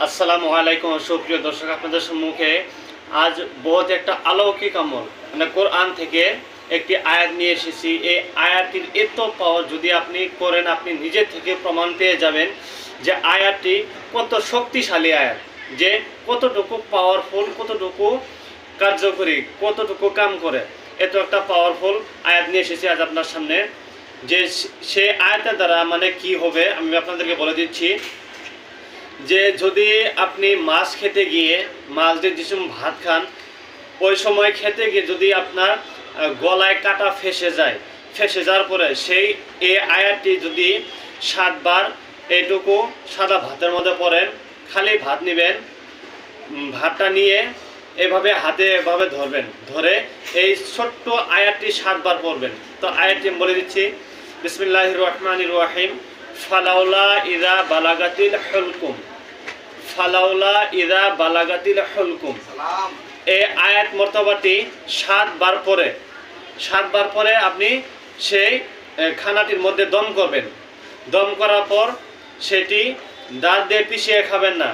আসসালামু আলাইকুম সুপ্রিয় দর্শক, আপনাদের সম্মুখে আজ বহুত একটা অলৌকিক আমল মানে কোরআন থেকে একটি আয়াত নিয়ে এসেছি। এই আয়াতটির এত পাওয়ার যদি আপনি করেন, আপনি নিজে থেকে প্রমাণ পেয়ে যাবেন যে আয়াতটি কত শক্তিশালী আয়াত, যে কতটুকু পাওয়ারফুল, কতটুকু কার্যকরী, কতটুকু কাম করে। এত একটা পাওয়ারফুল আয়াত নিয়ে এসেছি আজ আপনার সামনে। যে সে আয়াতের দ্বারা মানে কি হবে আমি আপনাদেরকে বলে দিচ্ছি। যে যদি আপনি মাছ খেতে গিয়ে, মাছ দিয়ে যে সময় ভাত খান, ওই সময় খেতে গিয়ে যদি আপনার গলায় কাটা ফেসে যাওয়ার পরে সেই এই আয়াতটি যদি 7 বার এইটুকু সাদা ভাতের মধ্যে পড়েন, খালি ভাত নেবেন, ভাতটা নিয়ে এভাবে হাতে এভাবে ধরবেন, ধরে এই ছোট্ট আয়াতটি 7 বার পড়বেন। তো আয়াতটি বলে দিচ্ছি, বিসমিল্লাহির রহমানির রহিম। ফালাউলা ইযা বালাগাতিল হুলকুম, ফালাউলা ইযা বালাগাতিল হুলকুম। এই আয়াত মর্তবাটি 7 বার পরে আপনি সেই খানাটির মধ্যে দম করবেন। দম করার পর সেটি দাঁত দিয়ে পিষিয়ে খাবেন না,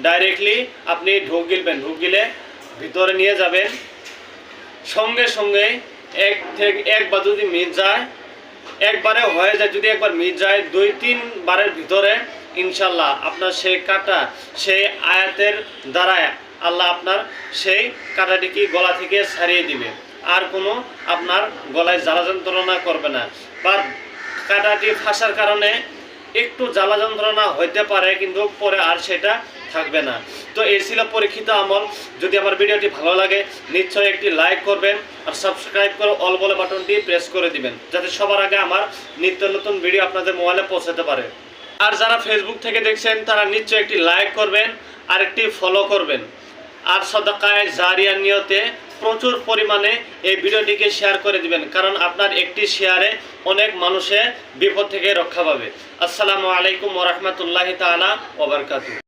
ডাইরেক্টলি আপনি ঢোক গিলে ভিতরে নিয়ে যাবেন। সঙ্গে সঙ্গে একবার যদি মিট যায়, একবারে হয়ে যায়, যদি একবার মিট যায় 2-3 বারের ভিতরে ইনশাল্লাহ আপনার সেই কাটা, সেই আয়াতের দ্বারায় আল্লাহ আপনার সেই কাটাটিকে গলা থেকে ছাড়িয়ে দিবে। আর কোনো আপনার গলায় জ্বালা যন্ত্রণা করবে না, বা কাটাটি ফাঁসার কারণে একটু জ্বালা যন্ত্রণা হইতে পারে, কিন্তু পরে আর সেটা থাকবে না। তো এই ছিল পরীক্ষিত আমল। যদি আমার ভিডিওটি ভালো লাগে নিশ্চয়ই একটি লাইক করবেন, আর সাবস্ক্রাইব করে অল বলে বাটনটি প্রেস করে দিবেন, যাতে সবার আগে আমার নিত্য নতুন ভিডিও আপনাদের মোবাইলে পৌঁছাতে পারে। আর যারা ফেসবুক থেকে দেখছেন তারা নিশ্চয়ই একটি লাইক করবেন আর একটি ফলো করবেন। আর সাদাকায়ে জারিয়ার নিয়তে প্রচুর পরিমাণে এই ভিডিওটিকে শেয়ার করে দিবেন, কারণ আপনার একটি শেয়ারে অনেক মানুষের বিপদ থেকে রক্ষা পাবে। আসসালামু আলাইকুম ওয়া রাহমাতুল্লাহি তাআলা ওয়া বারাকাতুহু।